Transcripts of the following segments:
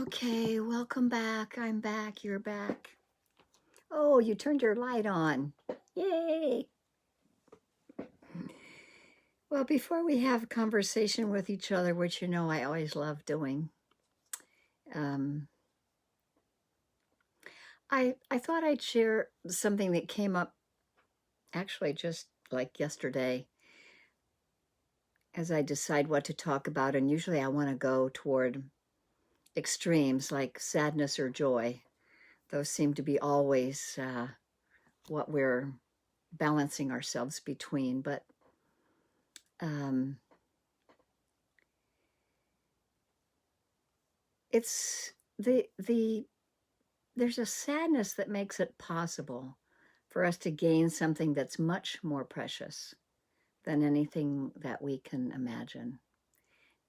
Okay, welcome back. I'm back. You're back. Oh, you turned your light on. Yay. Well, before we have a conversation with each other, which you know I always love doing, um, I thought I'd share something that came up actually just like yesterday as I decide what to talk about. And usually I want to go toward extremes like sadness or joy. Those seem to be always what we're balancing ourselves between. But um, it's there's a sadness that makes it possible for us to gain something that's much more precious than anything that we can imagine.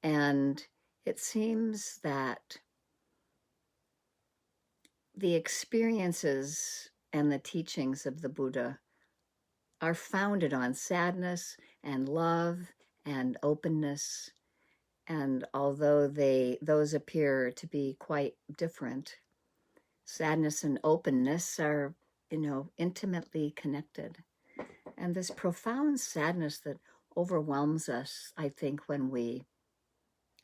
And it seems that the experiences and the teachings of the Buddha are founded on sadness and love and openness. And although those appear to be quite different, sadness and openness are, intimately connected. And this profound sadness that overwhelms us, I think, when we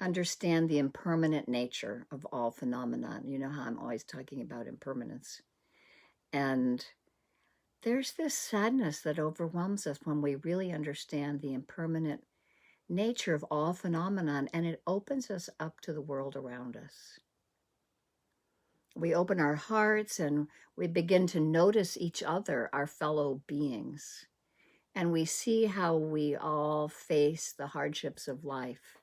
understand the impermanent nature of all phenomenon. You know how I'm always talking about impermanence. And there's this sadness that overwhelms us when we really understand the impermanent nature of all phenomenon, and it opens us up to the world around us. We open our hearts and we begin to notice each other, our fellow beings. And we see how we all face the hardships of life.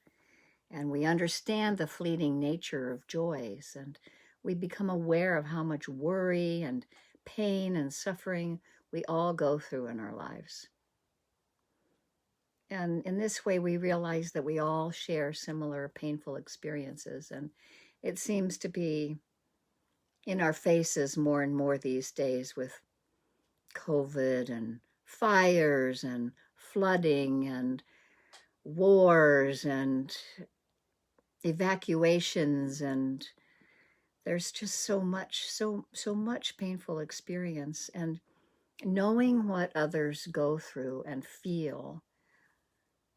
And we understand the fleeting nature of joys. And we become aware of how much worry and pain and suffering we all go through in our lives. And in this way, we realize that we all share similar painful experiences. And it seems to be in our faces more and more these days with COVID and fires and flooding and wars and evacuations, and there's just so much painful experience. And knowing what others go through and feel,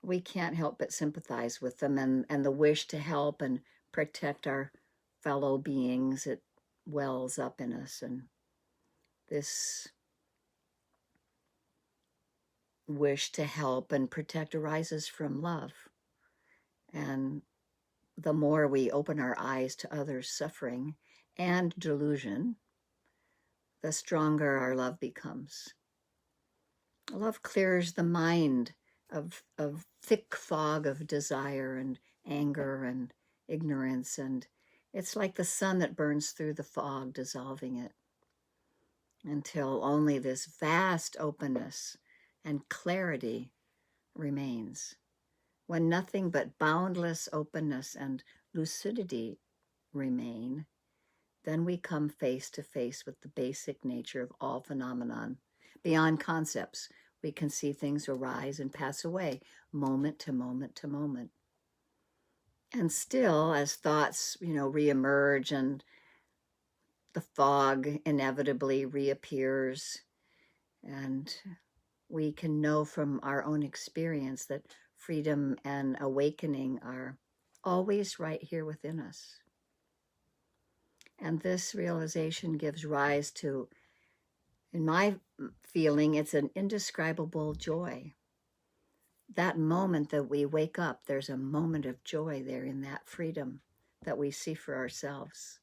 we can't help but sympathize with them, and the wish to help and protect our fellow beings, it wells up in us. And this wish to help and protect arises from love. And the more we open our eyes to others' suffering and delusion, the stronger our love becomes. Love clears the mind of thick fog of desire and anger and ignorance, and it's like the sun that burns through the fog, dissolving it, until only this vast openness and clarity remains. When nothing but boundless openness and lucidity remain, then we come face to face with the basic nature of all phenomenon. Beyond concepts, we can see things arise and pass away, moment to moment to moment. And still, as thoughts, reemerge and the fog inevitably reappears, and we can know from our own experience that freedom and awakening are always right here within us. And this realization gives rise to, in my feeling, it's an indescribable joy. That moment that we wake up, there's a moment of joy there in that freedom that we see for ourselves.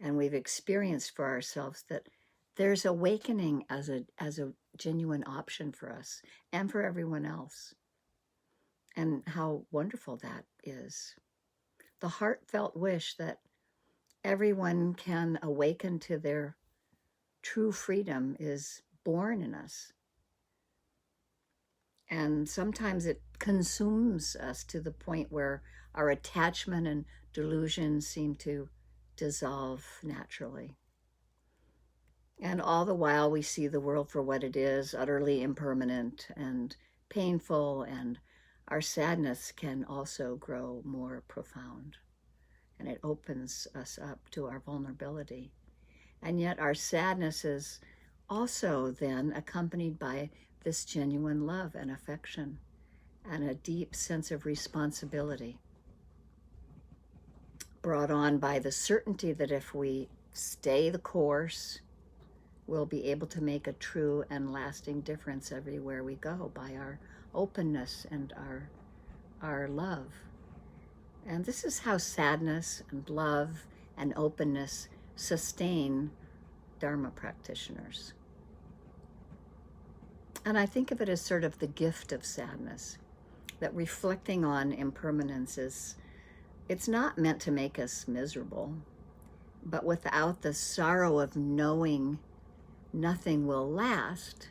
And we've experienced for ourselves that there's awakening as a genuine option for us and for everyone else. And how wonderful that is. The heartfelt wish that everyone can awaken to their true freedom is born in us. And sometimes it consumes us to the point where our attachment and delusion seem to dissolve naturally. And all the while we see the world for what it is, utterly impermanent and painful, and our sadness can also grow more profound. and it opens us up to our vulnerability. And yet our sadness is also then accompanied by this genuine love and affection and a deep sense of responsibility, brought on by the certainty that if we stay the course, we'll be able to make a true and lasting difference everywhere we go by our openness and our love. And this is how sadness and love and openness sustain Dharma practitioners. And I think of it as sort of the gift of sadness, that reflecting on impermanence it's not meant to make us miserable, but without the sorrow of knowing nothing will last,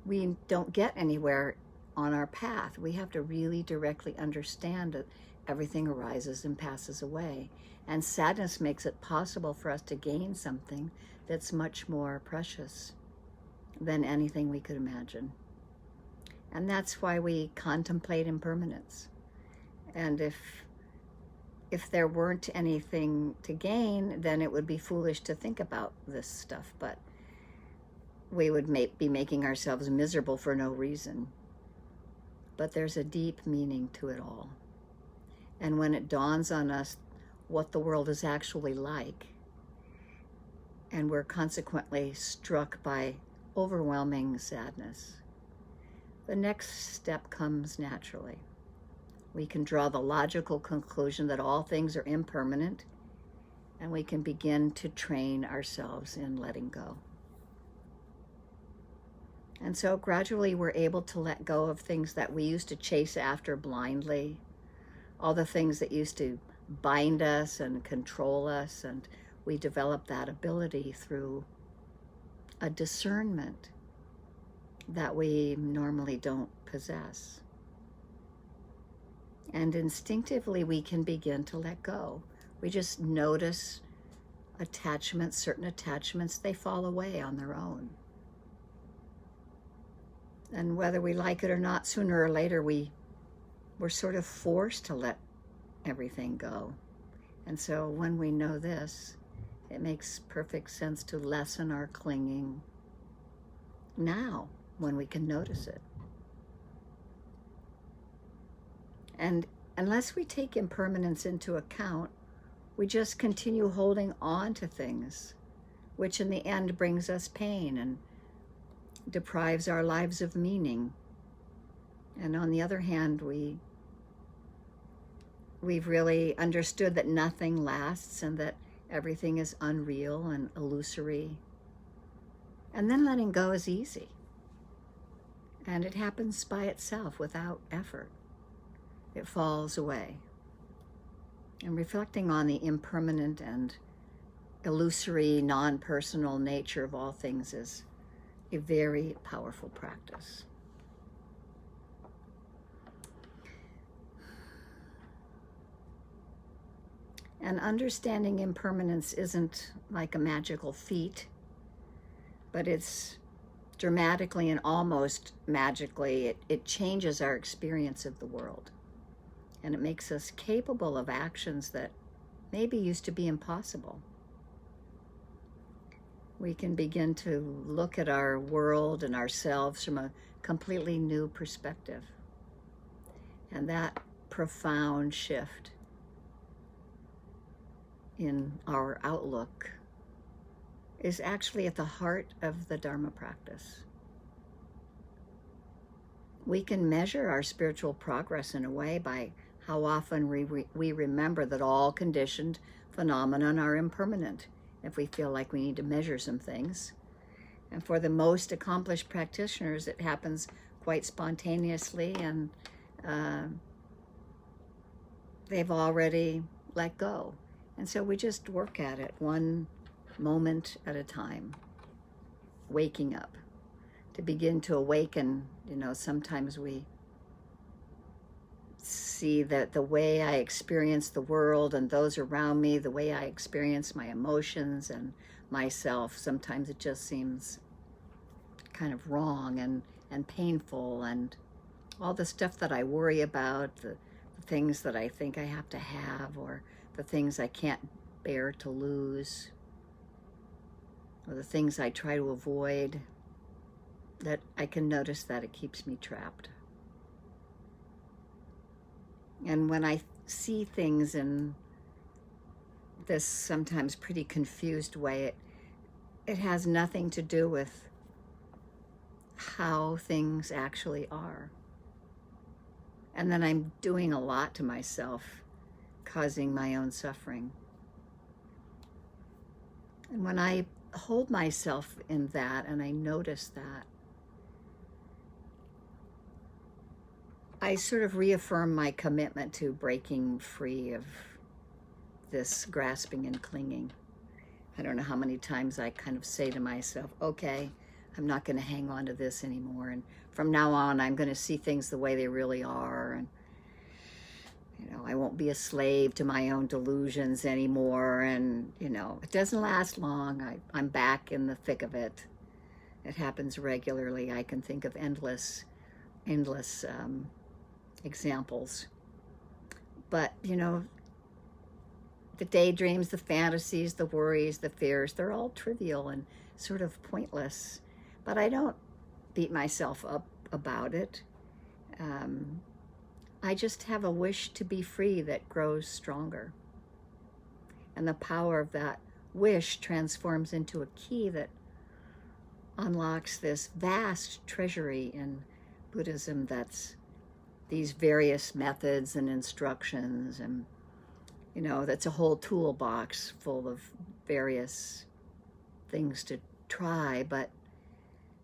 we don't get anywhere on our path. We have to really directly understand that everything arises and passes away. And sadness makes it possible for us to gain something that's much more precious than anything we could imagine. And that's why we contemplate impermanence. And if there weren't anything to gain, then it would be foolish to think about this stuff. But we would be making ourselves miserable for no reason. But there's a deep meaning to it all. And when it dawns on us what the world is actually like, and we're consequently struck by overwhelming sadness, the next step comes naturally. We can draw the logical conclusion that all things are impermanent, and we can begin to train ourselves in letting go. And so gradually we're able to let go of things that we used to chase after blindly, all the things that used to bind us and control us, and we develop that ability through a discernment that we normally don't possess. And instinctively we can begin to let go. We just notice attachments, certain attachments, they fall away on their own. And whether we like it or not, sooner or later we're sort of forced to let everything go. And so when we know this, it makes perfect sense to lessen our clinging now when we can notice it. And unless we take impermanence into account, we just continue holding on to things, which in the end brings us pain and deprives our lives of meaning. And on the other hand, we've really understood that nothing lasts and that everything is unreal and illusory. And then letting go is easy. And it happens by itself without effort. It falls away. And reflecting on the impermanent and illusory, non-personal nature of all things is a very powerful practice. And understanding impermanence isn't like a magical feat, but it's dramatically and almost magically, it changes our experience of the world. And it makes us capable of actions that maybe used to be impossible. We can begin to look at our world and ourselves from a completely new perspective. And that profound shift in our outlook is actually at the heart of the Dharma practice. We can measure our spiritual progress in a way by how often we remember that all conditioned phenomena are impermanent, if we feel like we need to measure some things. And for the most accomplished practitioners, it happens quite spontaneously, and they've already let go. And so we just work at it one moment at a time, waking up. To begin to awaken, sometimes we see that the way I experience the world and those around me, the way I experience my emotions and myself, sometimes it just seems kind of wrong and painful, and all the stuff that I worry about, the things that I think I have to have, or the things I can't bear to lose, or the things I try to avoid, that I can notice that it keeps me trapped. And when I see things in this sometimes pretty confused way, it has nothing to do with how things actually are. And then I'm doing a lot to myself, causing my own suffering. And when I hold myself in that and I notice that, I sort of reaffirm my commitment to breaking free of this grasping and clinging. I don't know how many times I kind of say to myself, okay, I'm not going to hang on to this anymore. And from now on, I'm going to see things the way they really are. And, I won't be a slave to my own delusions anymore. And, it doesn't last long. I'm back in the thick of it. It happens regularly. I can think of endless examples. But, the daydreams, the fantasies, the worries, the fears, they're all trivial and sort of pointless. But I don't beat myself up about it. I just have a wish to be free that grows stronger. And the power of that wish transforms into a key that unlocks this vast treasury in Buddhism that's these various methods and instructions, and that's a whole toolbox full of various things to try. But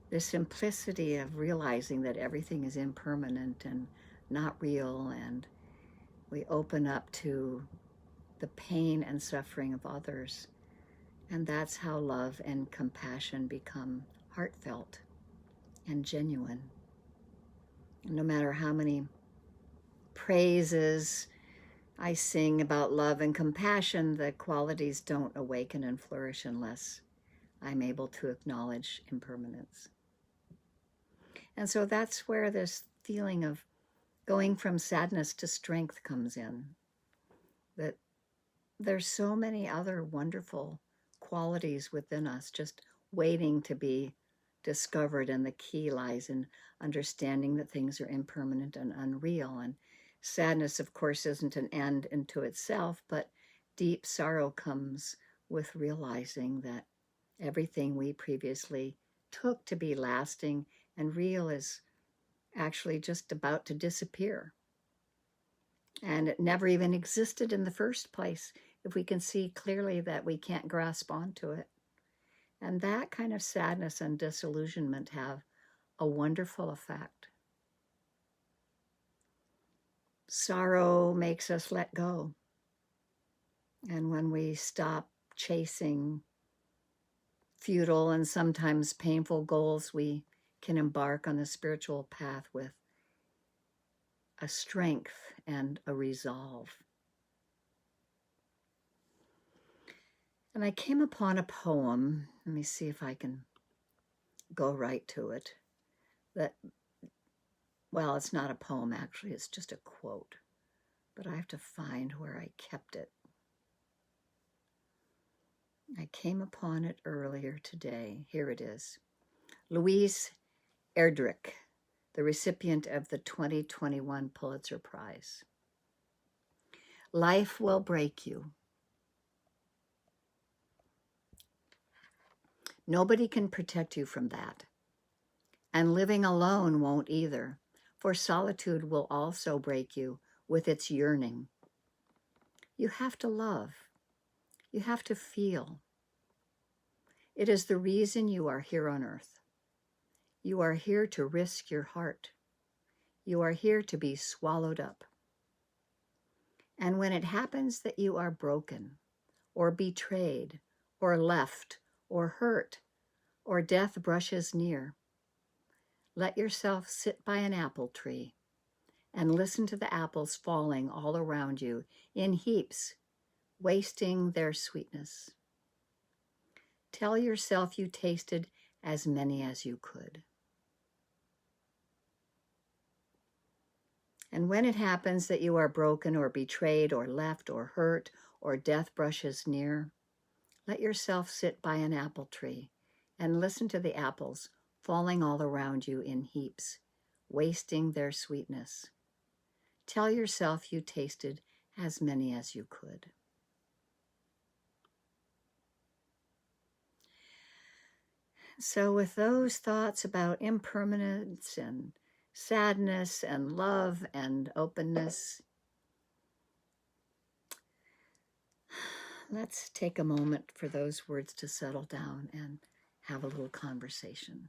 the simplicity of realizing that everything is impermanent and not real, and we open up to the pain and suffering of others, and that's how love and compassion become heartfelt and genuine. No matter how many praises I sing about love and compassion, the qualities don't awaken and flourish unless I'm able to acknowledge impermanence. And so that's where this feeling of going from sadness to strength comes in. That there's so many other wonderful qualities within us just waiting to be discovered, and the key lies in understanding that things are impermanent and unreal. And sadness, of course, isn't an end into itself, but deep sorrow comes with realizing that everything we previously took to be lasting and real is actually just about to disappear. And it never even existed in the first place, if we can see clearly that we can't grasp onto it. And that kind of sadness and disillusionment have a wonderful effect. Sorrow makes us let go. And when we stop chasing futile and sometimes painful goals, we can embark on the spiritual path with a strength and a resolve. And I came upon a poem. Let me see if I can go right to it. Well, it's not a poem, actually. It's just a quote. But I have to find where I kept it. I came upon it earlier today. Here it is. Louise Erdrich, the recipient of the 2021 Pulitzer Prize. Life will break you. Nobody can protect you from that. And living alone won't either, for solitude will also break you with its yearning. You have to love. You have to feel. It is the reason you are here on earth. You are here to risk your heart. You are here to be swallowed up. And when it happens that you are broken, or betrayed, or left, or hurt, or death brushes near, let yourself sit by an apple tree and listen to the apples falling all around you in heaps, wasting their sweetness. Tell yourself you tasted as many as you could. And when it happens that you are broken or betrayed or left or hurt or death brushes near, let yourself sit by an apple tree and listen to the apples falling all around you in heaps, wasting their sweetness. Tell yourself you tasted as many as you could. So with those thoughts about impermanence and sadness and love and openness, let's take a moment for those words to settle down and have a little conversation.